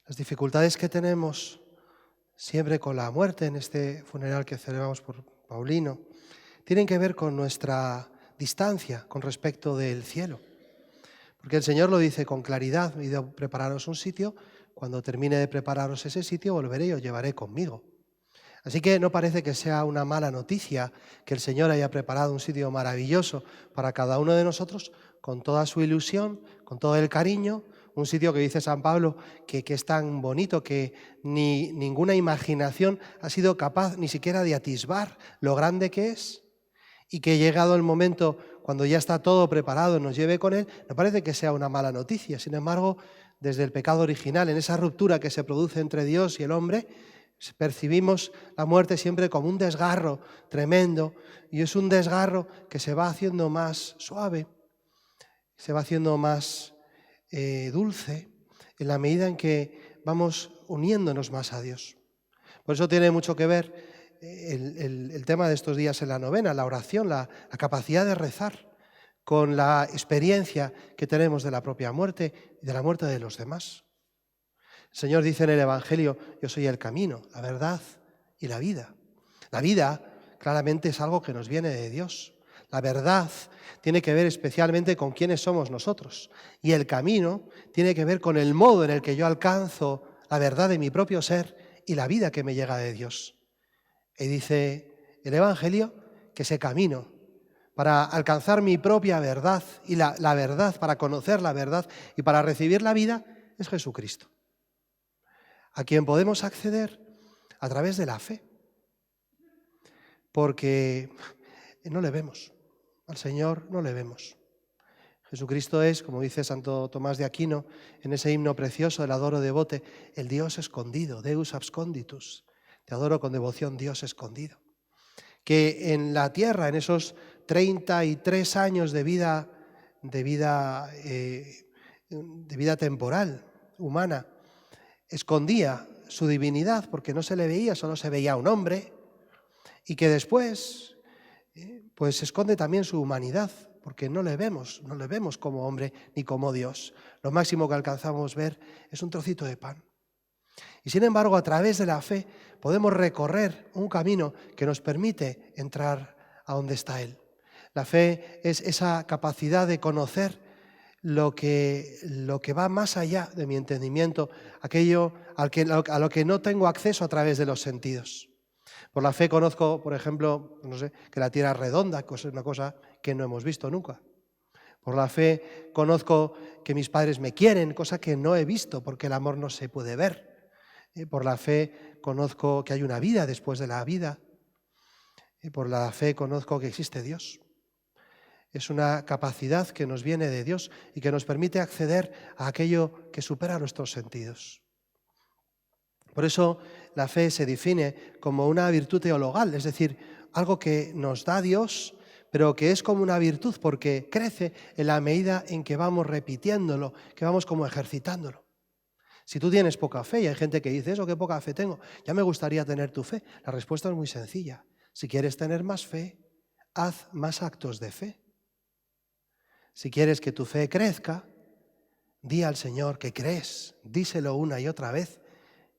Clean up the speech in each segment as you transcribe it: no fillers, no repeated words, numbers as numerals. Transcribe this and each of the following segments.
Las dificultades que tenemos siempre con la muerte en este funeral que celebramos por Paulino tienen que ver con nuestra distancia con respecto del cielo. Porque el Señor lo dice con claridad: id a prepararos un sitio, cuando termine de prepararos ese sitio volveré y os llevaré conmigo. Así que no parece que sea una mala noticia que el Señor haya preparado un sitio maravilloso para cada uno de nosotros, con toda su ilusión, con todo el cariño, un sitio que dice San Pablo que es tan bonito que ninguna imaginación ha sido capaz ni siquiera de atisbar lo grande que es, y que llegado el momento, cuando ya está todo preparado, nos lleve con Él. No parece que sea una mala noticia. Sin embargo, desde el pecado original, en esa ruptura que se produce entre Dios y el hombre, percibimos la muerte siempre como un desgarro tremendo, y es un desgarro que se va haciendo más suave, se va haciendo más dulce en la medida en que vamos uniéndonos más a Dios. Por eso tiene mucho que ver el tema de estos días en la novena, la oración, la capacidad de rezar, con la experiencia que tenemos de la propia muerte y de la muerte de los demás. El Señor dice en el Evangelio: yo soy el camino, la verdad y la vida. La vida claramente es algo que nos viene de Dios. La verdad tiene que ver especialmente con quiénes somos nosotros. Y el camino tiene que ver con el modo en el que yo alcanzo la verdad de mi propio ser y la vida que me llega de Dios. Y dice el Evangelio que ese camino para alcanzar mi propia verdad y la verdad, para conocer la verdad y para recibir la vida, es Jesucristo, a quien podemos acceder a través de la fe, porque no le vemos, al Señor no le vemos. Jesucristo es, como dice Santo Tomás de Aquino en ese himno precioso del Adoro Devote, el Dios escondido, Deus absconditus. Te adoro con devoción, Dios escondido. Que en la tierra, en esos 33 años de vida temporal, humana, escondía su divinidad porque no se le veía, solo se veía un hombre, y que después pues esconde también su humanidad, porque no le vemos como hombre ni como Dios. Lo máximo que alcanzamos ver es un trocito de pan. Y sin embargo, a través de la fe podemos recorrer un camino que nos permite entrar a donde está Él. La fe es esa capacidad de conocer lo que va más allá de mi entendimiento, aquello a lo que no tengo acceso a través de los sentidos. Por la fe conozco, por ejemplo, que la tierra es redonda, que es una cosa que no hemos visto nunca. Por la fe conozco que mis padres me quieren, cosa que no he visto porque el amor no se puede ver. Por la fe conozco que hay una vida después de la vida. Por la fe conozco que existe Dios. Es una capacidad que nos viene de Dios y que nos permite acceder a aquello que supera nuestros sentidos. Por eso la fe se define como una virtud teologal, es decir, algo que nos da Dios, pero que es como una virtud porque crece en la medida en que vamos repitiéndolo, que vamos como ejercitándolo. Si tú tienes poca fe, y hay gente que dice: eso, qué poca fe tengo, ya me gustaría tener tu fe. La respuesta es muy sencilla. Si quieres tener más fe, haz más actos de fe. Si quieres que tu fe crezca, di al Señor que crees, díselo una y otra vez.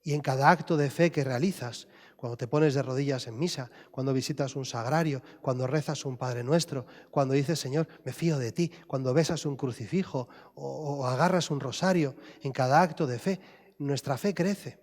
Y en cada acto de fe que realizas, cuando te pones de rodillas en misa, cuando visitas un sagrario, cuando rezas un Padre Nuestro, cuando dices: Señor, me fío de ti, cuando besas un crucifijo o agarras un rosario, en cada acto de fe, nuestra fe crece.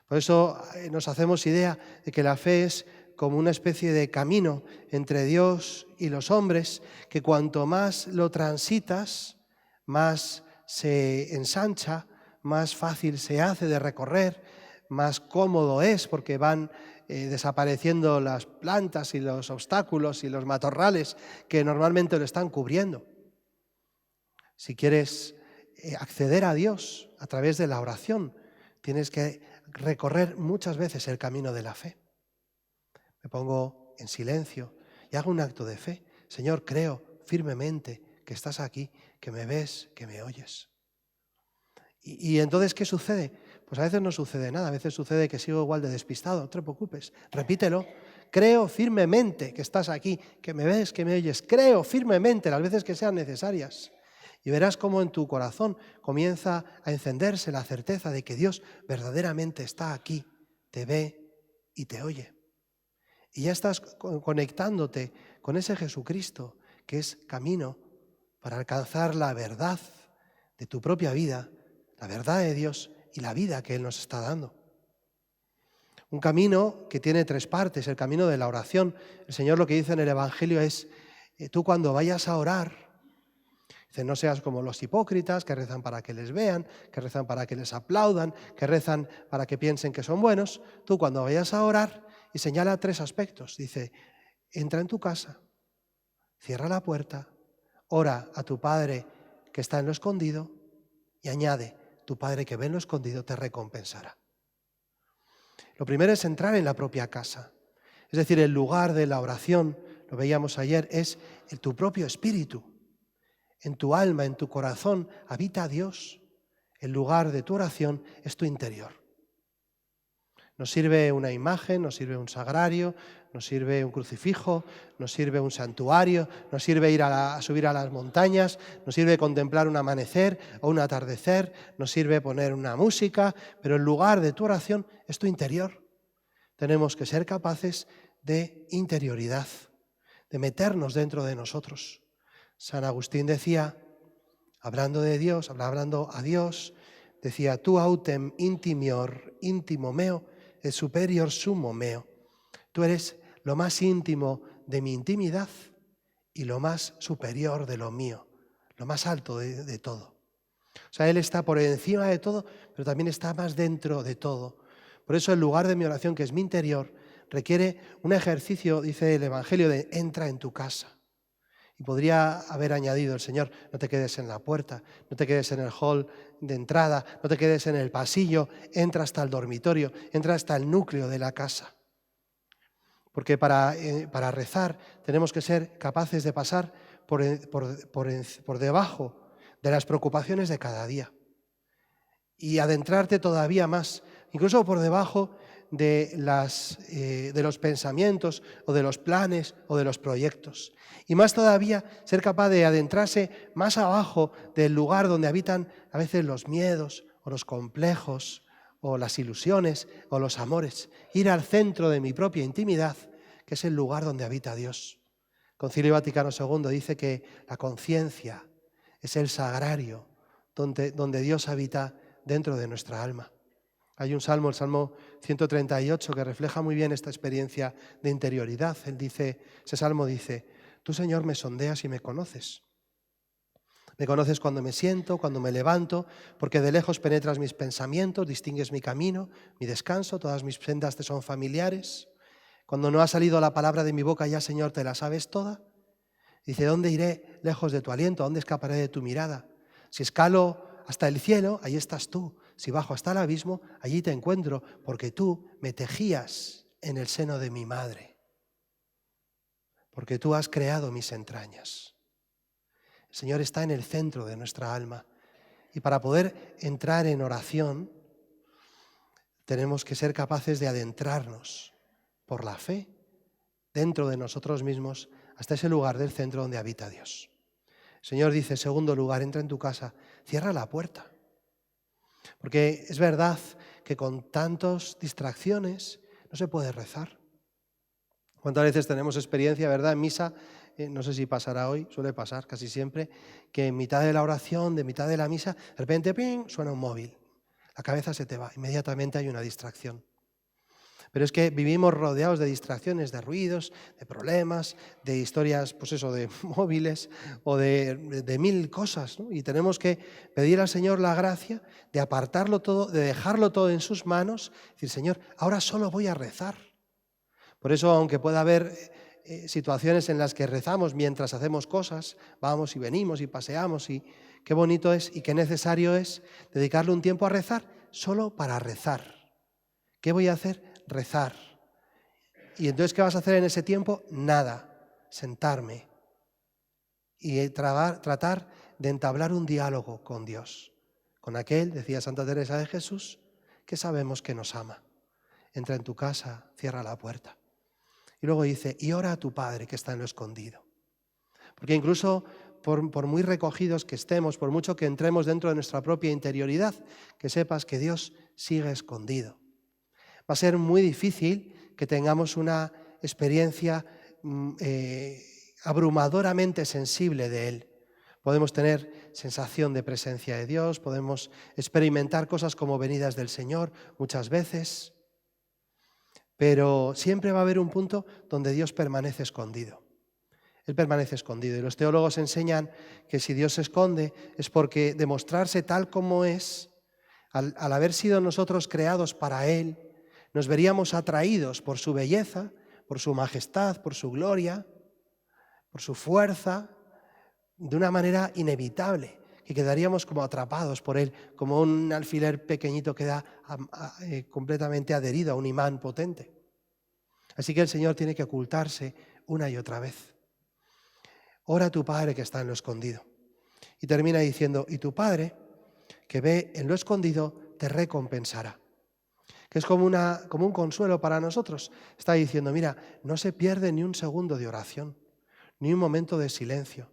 Por eso nos hacemos idea de que la fe es como una especie de camino entre Dios y los hombres, que cuanto más lo transitas, más se ensancha, más fácil se hace de recorrer, más cómodo es porque van desapareciendo las plantas y los obstáculos y los matorrales que normalmente lo están cubriendo. Si quieres acceder a Dios a través de la oración, tienes que recorrer muchas veces el camino de la fe. Me pongo en silencio y hago un acto de fe. Señor, creo firmemente que estás aquí, que me ves, que me oyes. ¿Y entonces qué sucede? Pues a veces no sucede nada, a veces sucede que sigo igual de despistado. No te preocupes, repítelo. Creo firmemente que estás aquí, que me ves, que me oyes. Creo firmemente las veces que sean necesarias. Y verás cómo en tu corazón comienza a encenderse la certeza de que Dios verdaderamente está aquí, te ve y te oye. Y ya estás conectándote con ese Jesucristo que es camino para alcanzar la verdad de tu propia vida, la verdad de Dios y la vida que Él nos está dando. Un camino que tiene 3 partes, el camino de la oración. El Señor lo que dice en el Evangelio es, tú cuando vayas a orar, dice, no seas como los hipócritas que rezan para que les vean, que rezan para que les aplaudan, que rezan para que piensen que son buenos. Tú cuando vayas a orar, y señala 3 aspectos. Dice, entra en tu casa, cierra la puerta, ora a tu Padre que está en lo escondido y añade, tu Padre que ve en lo escondido te recompensará. Lo primero es entrar en la propia casa. Es decir, el lugar de la oración, lo veíamos ayer, es en tu propio espíritu. En tu alma, en tu corazón, habita Dios. El lugar de tu oración es tu interior. Nos sirve una imagen, nos sirve un sagrario, nos sirve un crucifijo, nos sirve un santuario, nos sirve ir a subir a las montañas, nos sirve contemplar un amanecer o un atardecer, nos sirve poner una música, pero el lugar de tu oración es tu interior. Tenemos que ser capaces de interioridad, de meternos dentro de nosotros. San Agustín decía, hablando de Dios, hablando a Dios, decía, tu autem intimior intimo meo, el superior sumo meo. Tú eres lo más íntimo de mi intimidad y lo más superior de lo mío, lo más alto de todo. O sea, Él está por encima de todo, pero también está más dentro de todo. Por eso el lugar de mi oración, que es mi interior, requiere un ejercicio, dice el Evangelio, de entra en tu casa. Y podría haber añadido el Señor, no te quedes en la puerta, no te quedes en el hall de entrada, no te quedes en el pasillo, entra hasta el dormitorio, entra hasta el núcleo de la casa. Porque para rezar tenemos que ser capaces de pasar por debajo de las preocupaciones de cada día y adentrarte todavía más, incluso por debajo de los pensamientos o de los planes o de los proyectos. Y más todavía, ser capaz de adentrarse más abajo del lugar donde habitan a veces los miedos o los complejos o las ilusiones o los amores. Ir al centro de mi propia intimidad, que es el lugar donde habita Dios. El Concilio Vaticano II dice que la conciencia es el sagrario donde Dios habita dentro de nuestra alma. Hay un salmo, el Salmo 138, que refleja muy bien esta experiencia de interioridad. Ese salmo dice, tú, Señor, me sondeas y me conoces. Me conoces cuando me siento, cuando me levanto, porque de lejos penetras mis pensamientos, distingues mi camino, mi descanso, todas mis sendas te son familiares. Cuando no ha salido la palabra de mi boca, ya, Señor, te la sabes toda. Dice, ¿dónde iré lejos de tu aliento? ¿Dónde escaparé de tu mirada? Si escalo hasta el cielo, ahí estás tú. Si bajo hasta el abismo, allí te encuentro, porque tú me tejías en el seno de mi madre. Porque tú has creado mis entrañas. El Señor está en el centro de nuestra alma. Y para poder entrar en oración, tenemos que ser capaces de adentrarnos por la fe dentro de nosotros mismos hasta ese lugar del centro donde habita Dios. El Señor dice, segundo lugar, entra en tu casa, cierra la puerta. Porque es verdad que con tantas distracciones no se puede rezar. ¿Cuántas veces tenemos experiencia, verdad, en misa? No sé si pasará hoy, suele pasar casi siempre, que en mitad de la oración, de mitad de la misa, de repente ¡ping!, suena un móvil. La cabeza se te va, inmediatamente hay una distracción. Pero es que vivimos rodeados de distracciones, de ruidos, de problemas, de historias, pues eso, de móviles o de mil cosas, ¿no? Y tenemos que pedir al Señor la gracia de apartarlo todo, de dejarlo todo en sus manos, decir, Señor, ahora solo voy a rezar. Por eso, aunque pueda haber situaciones en las que rezamos mientras hacemos cosas, vamos y venimos y paseamos, y qué bonito es y qué necesario es dedicarle un tiempo a rezar, solo para rezar. ¿Qué voy a hacer? Rezar. ¿Y entonces qué vas a hacer en ese tiempo? Nada, sentarme y tratar de entablar un diálogo con Dios, con aquel, decía Santa Teresa de Jesús, que sabemos que nos ama. Entra en tu casa, cierra la puerta. Y luego dice, y ora a tu Padre que está en lo escondido. Porque incluso por muy recogidos que estemos, por mucho que entremos dentro de nuestra propia interioridad, que sepas que Dios sigue escondido. Va a ser muy difícil que tengamos una experiencia abrumadoramente sensible de Él. Podemos tener sensación de presencia de Dios, podemos experimentar cosas como venidas del Señor muchas veces, pero siempre va a haber un punto donde Dios permanece escondido. Él permanece escondido y los teólogos enseñan que si Dios se esconde es porque de mostrarse tal como es, al haber sido nosotros creados para Él, nos veríamos atraídos por su belleza, por su majestad, por su gloria, por su fuerza, de una manera inevitable, que quedaríamos como atrapados por Él, como un alfiler pequeñito queda completamente adherido a un imán potente. Así que el Señor tiene que ocultarse una y otra vez. Ora a tu Padre que está en lo escondido. Y termina diciendo, y tu Padre que ve en lo escondido te recompensará. Que es como un consuelo para nosotros. Está diciendo, mira, no se pierde ni un segundo de oración, ni un momento de silencio.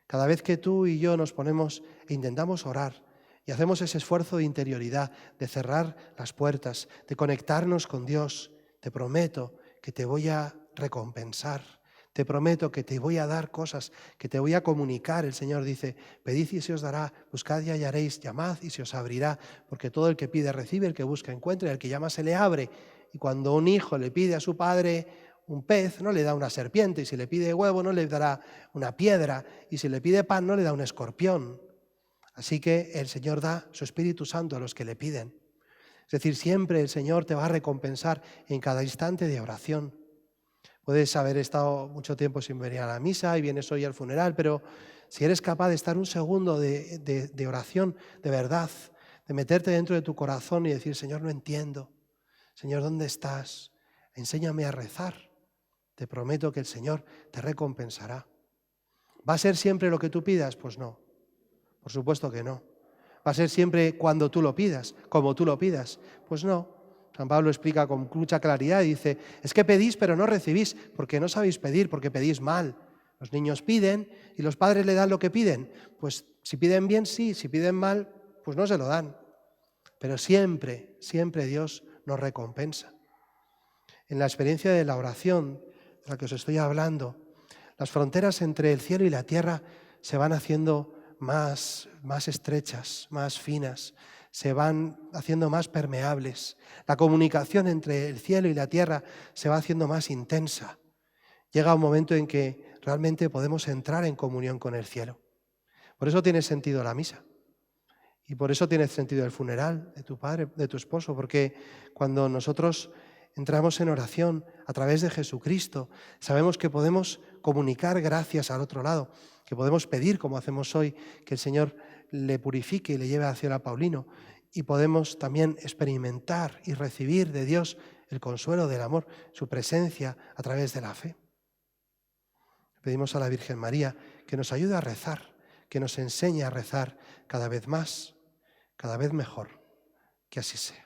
Cada vez que tú y yo nos ponemos e intentamos orar y hacemos ese esfuerzo de interioridad, de cerrar las puertas, de conectarnos con Dios, te prometo que te voy a recompensar. Te prometo que te voy a dar cosas, que te voy a comunicar. El Señor dice, pedid y se os dará, buscad y hallaréis, llamad y se os abrirá, porque todo el que pide recibe, el que busca encuentra, el que llama se le abre. Y cuando un hijo le pide a su padre un pez, no le da una serpiente, y si le pide huevo no le dará una piedra, y si le pide pan no le da un escorpión. Así que el Señor da su Espíritu Santo a los que le piden. Es decir, siempre el Señor te va a recompensar en cada instante de oración. Puedes haber estado mucho tiempo sin venir a la misa y vienes hoy al funeral, pero si eres capaz de estar un segundo de oración de verdad, de meterte dentro de tu corazón y decir, Señor, no entiendo. Señor, ¿dónde estás? Enséñame a rezar. Te prometo que el Señor te recompensará. ¿Va a ser siempre lo que tú pidas? Pues no, por supuesto que no. ¿Va a ser siempre cuando tú lo pidas, como tú lo pidas? Pues no. San Pablo explica con mucha claridad y dice, es que pedís pero no recibís, porque no sabéis pedir, porque pedís mal. Los niños piden y los padres le dan lo que piden. Pues si piden bien, sí, si piden mal, pues no se lo dan. Pero siempre, siempre Dios nos recompensa. En la experiencia de la oración, de la que os estoy hablando, las fronteras entre el cielo y la tierra se van haciendo más estrechas, más finas, se van haciendo más permeables. La comunicación entre el cielo y la tierra se va haciendo más intensa. Llega un momento en que realmente podemos entrar en comunión con el cielo. Por eso tiene sentido la misa. Y por eso tiene sentido el funeral de tu padre, de tu esposo, porque cuando nosotros entramos en oración a través de Jesucristo, sabemos que podemos comunicar gracias al otro lado, que podemos pedir, como hacemos hoy, que el Señor le purifique y le lleve hacia la Paulino, y podemos también experimentar y recibir de Dios el consuelo del amor, su presencia a través de la fe. Pedimos a la Virgen María que nos ayude a rezar, que nos enseñe a rezar cada vez más, cada vez mejor, que así sea.